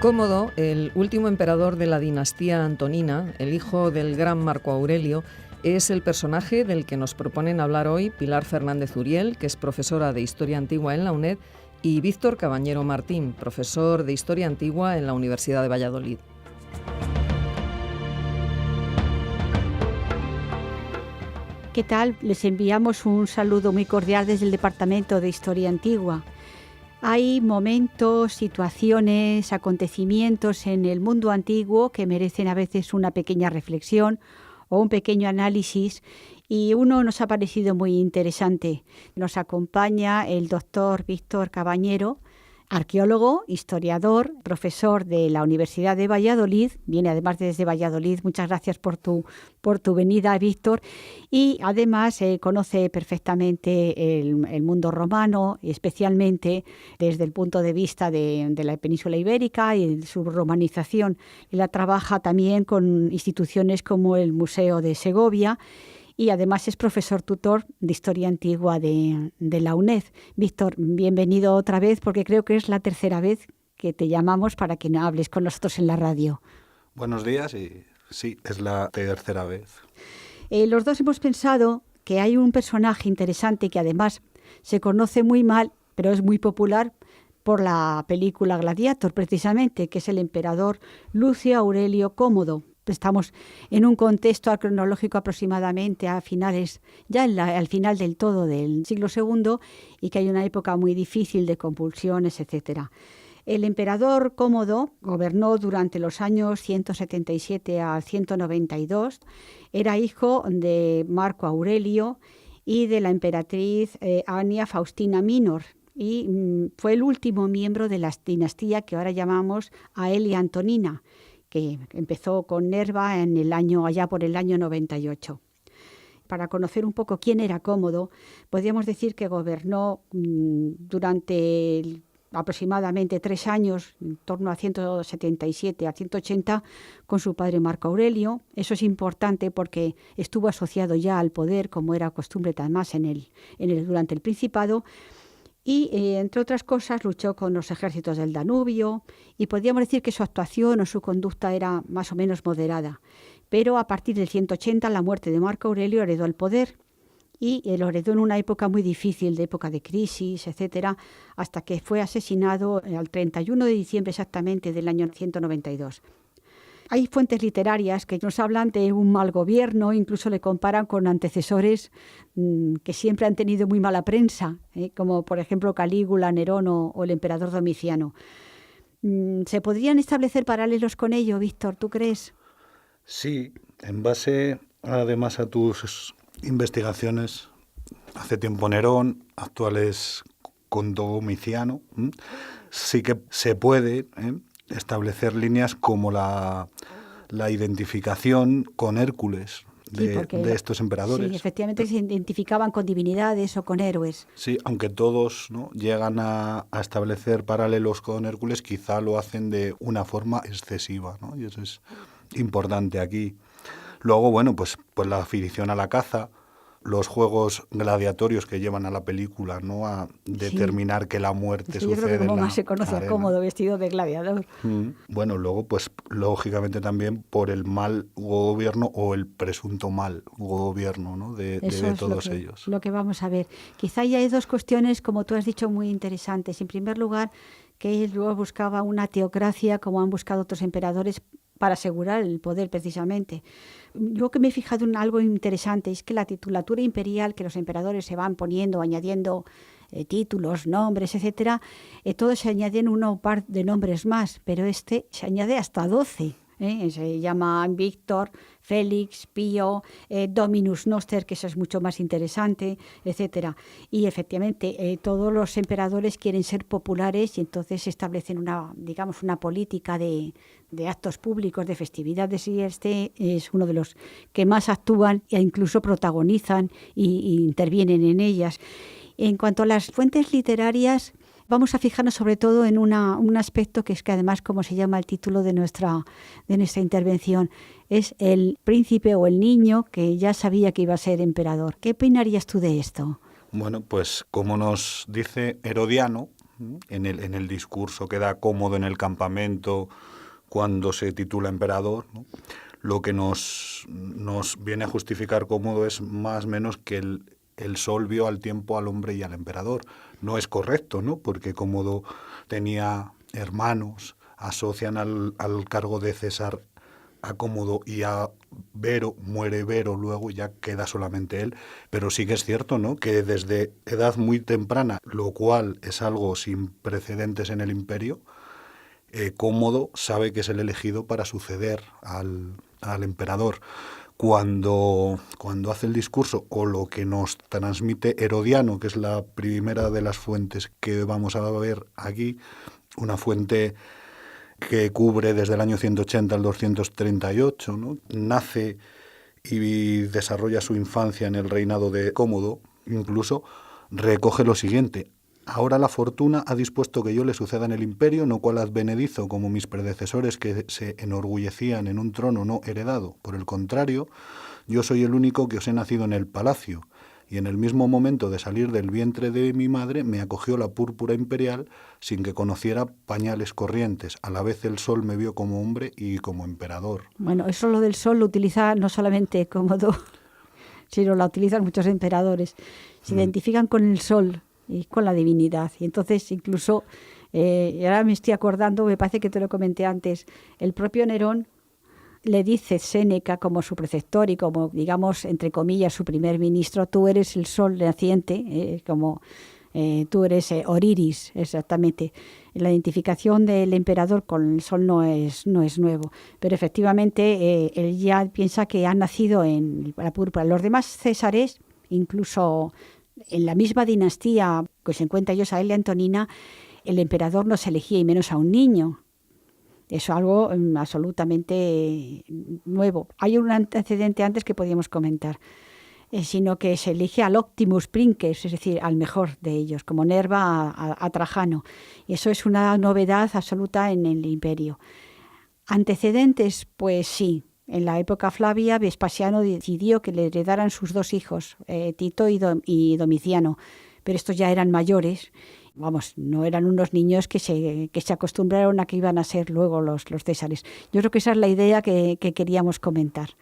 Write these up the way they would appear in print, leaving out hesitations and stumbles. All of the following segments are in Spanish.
Cómodo, el último emperador de la dinastía antonina, el hijo del gran Marco Aurelio, es el personaje del que nos proponen hablar hoy Pilar Fernández Uriel, que es profesora de Historia Antigua en la UNED, y Víctor Cabañero Martín, profesor de Historia Antigua en la Universidad de Valladolid. ¿Qué tal? Les enviamos un saludo muy cordial desde el Departamento de Historia Antigua. Hay momentos, situaciones, acontecimientos en el mundo antiguo que merecen a veces una pequeña reflexión o un pequeño análisis, y uno nos ha parecido muy interesante. Nos acompaña el doctor Víctor Cabañero, arqueólogo, historiador, profesor de la Universidad de Valladolid. Viene además desde Valladolid. Muchas gracias por tu venida, Víctor. Y además conoce perfectamente el mundo romano, especialmente desde el punto de vista de la península ibérica y su romanización. Y la trabaja también con instituciones como el Museo de Segovia. Y además es profesor tutor de Historia Antigua de la UNED. Víctor, bienvenido otra vez, porque creo que es la tercera vez que te llamamos para que hables con nosotros en la radio. Buenos días, y sí, es la tercera vez. Los dos hemos pensado que hay un personaje interesante que además se conoce muy mal, pero es muy popular por la película Gladiator, precisamente, que es el emperador Lucio Aurelio Cómodo. Estamos en un contexto cronológico aproximadamente a finales, ya al final del todo del siglo II, y que hay una época muy difícil de convulsiones, etcétera. El emperador Cómodo gobernó durante los años 177 a 192. Era hijo de Marco Aurelio y de la emperatriz Ania Faustina Minor, y fue el último miembro de la dinastía que ahora llamamos Aelia Antonina, que empezó con Nerva allá por el año 98. Para conocer un poco quién era Cómodo, podríamos decir que gobernó durante aproximadamente 3 años, en torno a 177 a 180, con su padre Marco Aurelio. Eso es importante porque estuvo asociado ya al poder, como era costumbre además durante el Principado. Y, entre otras cosas, luchó con los ejércitos del Danubio, y podríamos decir que su actuación o su conducta era más o menos moderada. Pero a partir del 180, la muerte de Marco Aurelio heredó el poder, y lo heredó en una época muy difícil, de época de crisis, etcétera, hasta que fue asesinado el 31 de diciembre exactamente del año 192. Hay fuentes literarias que nos hablan de un mal gobierno, incluso le comparan con antecesores que siempre han tenido muy mala prensa, como por ejemplo Calígula, Nerón o el emperador Domiciano. ¿Se podrían establecer paralelos con ello, Víctor? ¿Tú crees? Sí, en base además a tus investigaciones, hace tiempo Nerón, actuales con Domiciano, sí que se puede establecer líneas como la identificación con Hércules de estos emperadores. Sí, efectivamente se identificaban con divinidades o con héroes. Sí, aunque todos, ¿no?, llegan a establecer paralelos con Hércules, quizá lo hacen de una forma excesiva, ¿no? Y eso es importante aquí. Luego, bueno, pues la afición a la caza, los juegos gladiatorios que llevan a la película, ¿no?, a determinar que la muerte sucede. Yo creo que como más se conoce a Cómodo vestido de gladiador. Bueno, luego, pues lógicamente también por el mal gobierno o el presunto mal gobierno, ¿no?, de todos ellos. Lo que vamos a ver. Quizá ya hay dos cuestiones, como tú has dicho, muy interesantes. En primer lugar, que él luego buscaba una teocracia, como han buscado otros emperadores, para asegurar el poder precisamente. Yo que me he fijado en algo interesante es que la titulatura imperial que los emperadores se van poniendo, añadiendo títulos, nombres, etcétera, todos se añaden un par de nombres más, pero se añade hasta 12. Se llaman Víctor, Félix, Pío, Dominus Noster, que eso es mucho más interesante, etcétera. Y efectivamente todos los emperadores quieren ser populares, y entonces establecen una política de actos públicos, de festividades, y este es uno de los que más actúan e incluso protagonizan y intervienen en ellas. En cuanto a las fuentes literarias, vamos a fijarnos sobre todo en un aspecto que es que además, como se llama el título de nuestra intervención, es el príncipe o el niño que ya sabía que iba a ser emperador. ¿Qué opinarías tú de esto? Bueno, pues como nos dice Herodiano, en el discurso que da Cómodo en el campamento cuando se titula emperador, ¿no? Lo que nos viene a justificar Cómodo es más o menos que el sol vio al tiempo al hombre y al emperador. No es correcto, ¿no? Porque Cómodo tenía hermanos, asocian al cargo de César a Cómodo y a Vero, muere Vero luego, ya queda solamente él, pero sí que es cierto, ¿no?, que desde edad muy temprana, lo cual es algo sin precedentes en el imperio, Cómodo sabe que es el elegido para suceder al emperador. Cuando hace el discurso, o lo que nos transmite Herodiano, que es la primera de las fuentes que vamos a ver aquí, una fuente que cubre desde el año 180 al 238, ¿no? Nace y desarrolla su infancia en el reinado de Cómodo, incluso recoge lo siguiente: ahora la fortuna ha dispuesto que yo le suceda en el imperio, no cual advenedizo como mis predecesores que se enorgullecían en un trono no heredado. Por el contrario, yo soy el único que os he nacido en el palacio, y en el mismo momento de salir del vientre de mi madre me acogió la púrpura imperial sin que conociera pañales corrientes. A la vez el sol me vio como hombre y como emperador. Bueno, eso lo del sol lo utiliza no solamente Cómodo, sino lo utilizan muchos emperadores. Se identifican con el sol y con la divinidad. Y entonces incluso, y ahora me estoy acordando, me parece que te lo comenté antes, el propio Nerón le dice Séneca como su preceptor y como, digamos, entre comillas, su primer ministro: tú eres el sol naciente, tú eres Oriris, exactamente. La identificación del emperador con el sol no es nuevo, pero efectivamente él ya piensa que ha nacido en la púrpura. Los demás césares, incluso en la misma dinastía que se encuentra Yosael y Antonina, el emperador no se elegía, y menos a un niño. Eso es algo absolutamente nuevo. Hay un antecedente antes que podíamos comentar, sino que se elige al Optimus Princeps, es decir, al mejor de ellos, como Nerva a Trajano. Y eso es una novedad absoluta en el imperio. Antecedentes, pues sí. En la época Flavia, Vespasiano decidió que le heredaran sus dos hijos, Tito y Domiciano, pero estos ya eran mayores. Vamos, no eran unos niños que se acostumbraron a que iban a ser luego los césares. Yo creo que esa es la idea que queríamos comentar.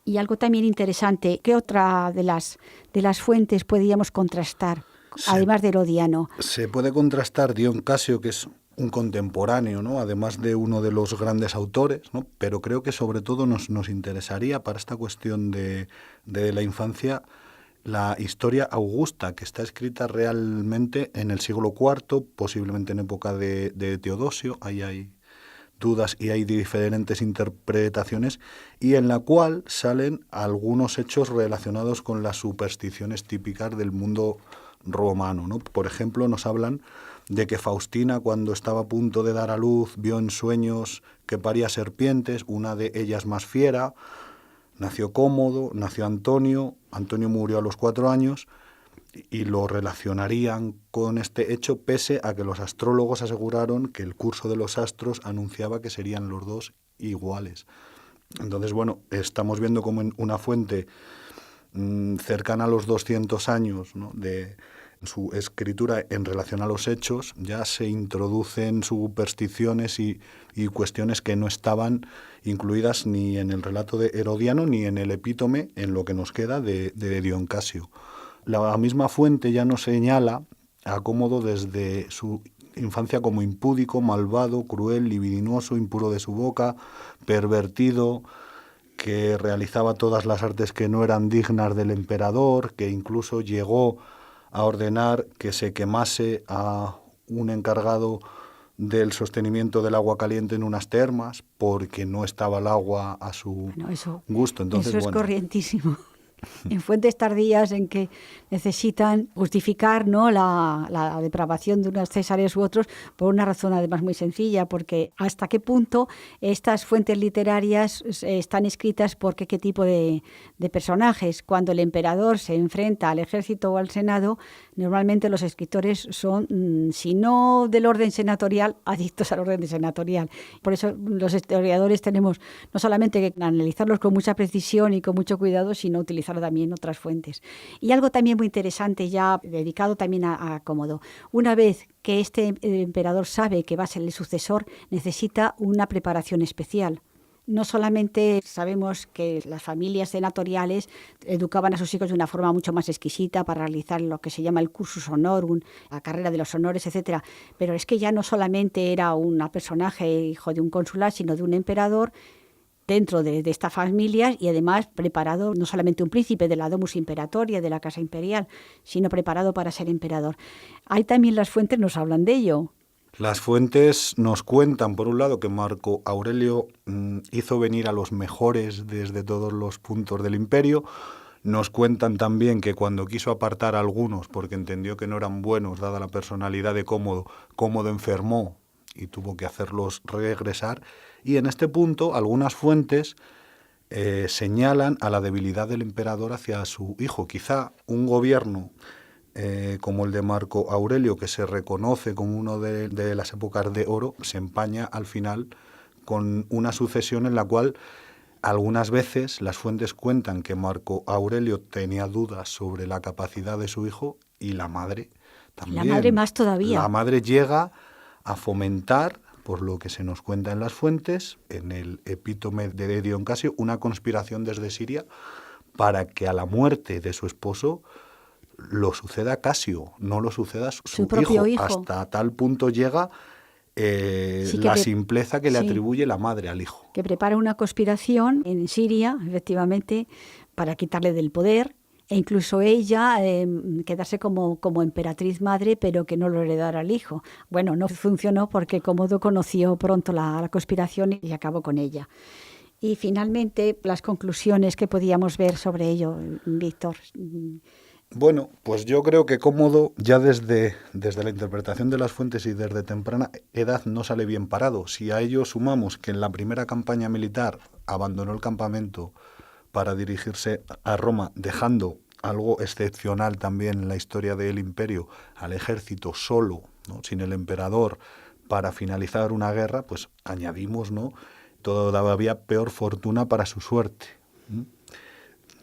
Y algo también interesante, ¿qué otra de las fuentes podíamos contrastar, además de Herodiano? Se puede contrastar Dion Casio, que es un contemporáneo, ¿no?, además de uno de los grandes autores, ¿no?, pero creo que sobre todo nos interesaría para esta cuestión de la infancia la historia Augusta, que está escrita realmente en el siglo IV, posiblemente en época de Teodosio. Ahí hay dudas y hay diferentes interpretaciones, y en la cual salen algunos hechos relacionados con las supersticiones típicas del mundo romano, ¿no? Por ejemplo, nos hablan de que Faustina, cuando estaba a punto de dar a luz, vio en sueños que paría serpientes, una de ellas más fiera. Nació Cómodo, nació Antonio murió a los 4 años, y lo relacionarían con este hecho, pese a que los astrólogos aseguraron que el curso de los astros anunciaba que serían los dos iguales. Entonces, bueno, estamos viendo como en una fuente cercana a los 200 años, ¿no?, de su escritura en relación a los hechos, ya se introducen supersticiones y cuestiones que no estaban incluidas ni en el relato de Herodiano ni en el epítome, en lo que nos queda de Dion Casio. La misma fuente ya nos señala a Cómodo desde su infancia como impúdico, malvado, cruel, libidinoso, impuro de su boca, pervertido, que realizaba todas las artes que no eran dignas del emperador, que incluso llegó a ordenar que se quemase a un encargado del sostenimiento del agua caliente en unas termas porque no estaba el agua a su gusto. Entonces, eso es corrientísimo. En fuentes tardías en que necesitan justificar, ¿no?, la depravación de unos césares u otros, por una razón además muy sencilla, porque hasta qué punto estas fuentes literarias están escritas por qué tipo de personajes. Cuando el emperador se enfrenta al ejército o al senado, Normalmente los escritores son, si no del orden senatorial, adictos al orden senatorial. Por eso los historiadores tenemos no solamente que analizarlos con mucha precisión y con mucho cuidado, sino utilizar también otras fuentes. Y algo también muy interesante, ya dedicado también a Cómodo. Una vez que este emperador sabe que va a ser el sucesor, necesita una preparación especial. No solamente sabemos que las familias senatoriales educaban a sus hijos de una forma mucho más exquisita para realizar lo que se llama el cursus honorum, la carrera de los honores, etcétera, pero es que ya no solamente era un personaje hijo de un consular, sino de un emperador dentro de estas familias, y además preparado no solamente un príncipe de la domus imperatoria, de la casa imperial, sino preparado para ser emperador. Ahí también las fuentes nos hablan de ello. Las fuentes nos cuentan, por un lado, que Marco Aurelio hizo venir a los mejores desde todos los puntos del imperio. Nos cuentan también que cuando quiso apartar a algunos, porque entendió que no eran buenos, dada la personalidad de Cómodo, Cómodo enfermó y tuvo que hacerlos regresar. Y en este punto, algunas fuentes señalan a la debilidad del emperador hacia su hijo. Quizá un gobierno como el de Marco Aurelio, que se reconoce como uno de las épocas de oro, se empaña al final con una sucesión en la cual algunas veces las fuentes cuentan que Marco Aurelio tenía dudas sobre la capacidad de su hijo, y la madre también. La madre más todavía. La madre llega a fomentar, por lo que se nos cuenta en las fuentes, en el epítome de Dion Casio, una conspiración desde Siria para que a la muerte de su esposo lo suceda Casio, no lo suceda su propio hijo. Hasta tal punto llega la simpleza que le atribuye la madre al hijo. Que prepara una conspiración en Siria, efectivamente, para quitarle del poder, e incluso ella quedarse como emperatriz madre, pero que no lo heredara al hijo. Bueno, no funcionó porque Cómodo conoció pronto la conspiración y acabó con ella. Y finalmente, las conclusiones que podíamos ver sobre ello, Víctor. Bueno, pues yo creo que Cómodo ya desde la interpretación de las fuentes y desde temprana edad no sale bien parado. Si a ello sumamos que en la primera campaña militar abandonó el campamento para dirigirse a Roma, dejando algo excepcional también en la historia del imperio, al ejército solo, ¿no?, sin el emperador, para finalizar una guerra, pues añadimos, ¿no?, todavía peor fortuna para su suerte.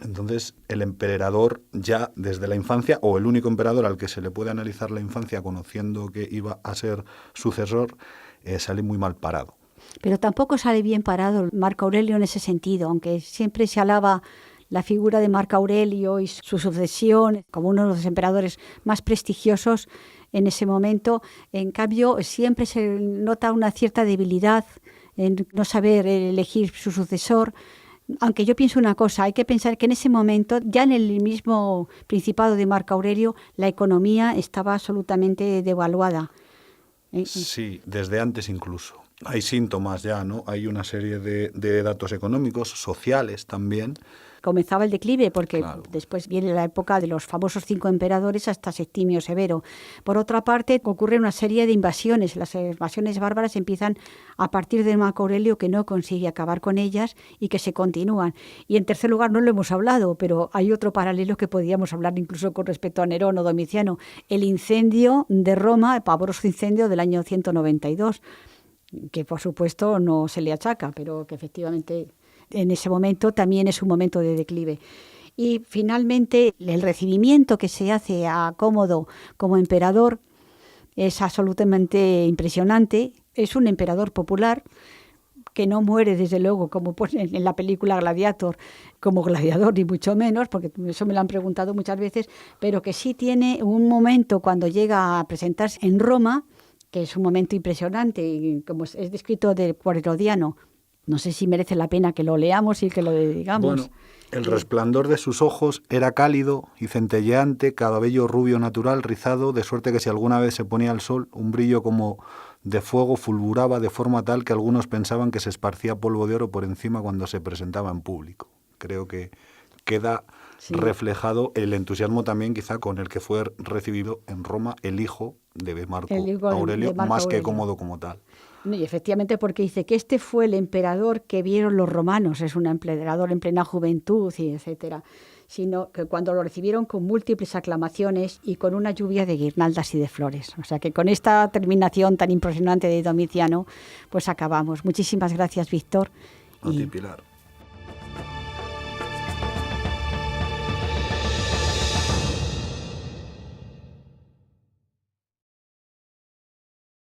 Entonces, el emperador ya desde la infancia, o el único emperador al que se le puede analizar la infancia conociendo que iba a ser sucesor, sale muy mal parado. Pero tampoco sale bien parado Marco Aurelio en ese sentido, aunque siempre se alaba la figura de Marco Aurelio y su sucesión como uno de los emperadores más prestigiosos en ese momento. En cambio, siempre se nota una cierta debilidad en no saber elegir su sucesor. Aunque yo pienso una cosa, hay que pensar que en ese momento, ya en el mismo principado de Marco Aurelio, la economía estaba absolutamente devaluada. Sí, desde antes incluso. Hay síntomas ya, ¿no? Hay una serie de datos económicos, sociales también. Comenzaba el declive porque Claro. Después viene la época de los famosos 5 emperadores hasta Septimio Severo. Por otra parte, ocurre una serie de invasiones. Las invasiones bárbaras empiezan a partir de Marco Aurelio, que no consigue acabar con ellas y que se continúan. Y en tercer lugar, no lo hemos hablado, pero hay otro paralelo que podríamos hablar incluso con respecto a Nerón o Domiciano. El incendio de Roma, el pavoroso incendio del año 192, que por supuesto no se le achaca, pero que efectivamente en ese momento también es un momento de declive. Y finalmente el recibimiento que se hace a Cómodo como emperador es absolutamente impresionante. Es un emperador popular que no muere, desde luego, como ponen en la película Gladiator, como gladiador, ni mucho menos, porque eso me lo han preguntado muchas veces, pero que sí tiene un momento cuando llega a presentarse en Roma, que es un momento impresionante, y como es descrito por Herodiano. No sé si merece la pena que lo leamos y que lo digamos. Bueno, el resplandor de sus ojos era cálido y centelleante, cabello rubio natural, rizado, de suerte que si alguna vez se ponía al sol, un brillo como de fuego fulguraba de forma tal que algunos pensaban que se esparcía polvo de oro por encima cuando se presentaba en público. Creo que queda reflejado el entusiasmo también quizá con el que fue recibido en Roma el hijo de Marco Aurelio, más que Cómodo como tal. Y efectivamente, porque dice que este fue el emperador que vieron los romanos, es un emperador en plena juventud, y etcétera. sino que cuando lo recibieron con múltiples aclamaciones y con una lluvia de guirnaldas y de flores. O sea que con esta terminación tan impresionante de Domiciano, pues acabamos. Muchísimas gracias, Víctor. A ti, Pilar.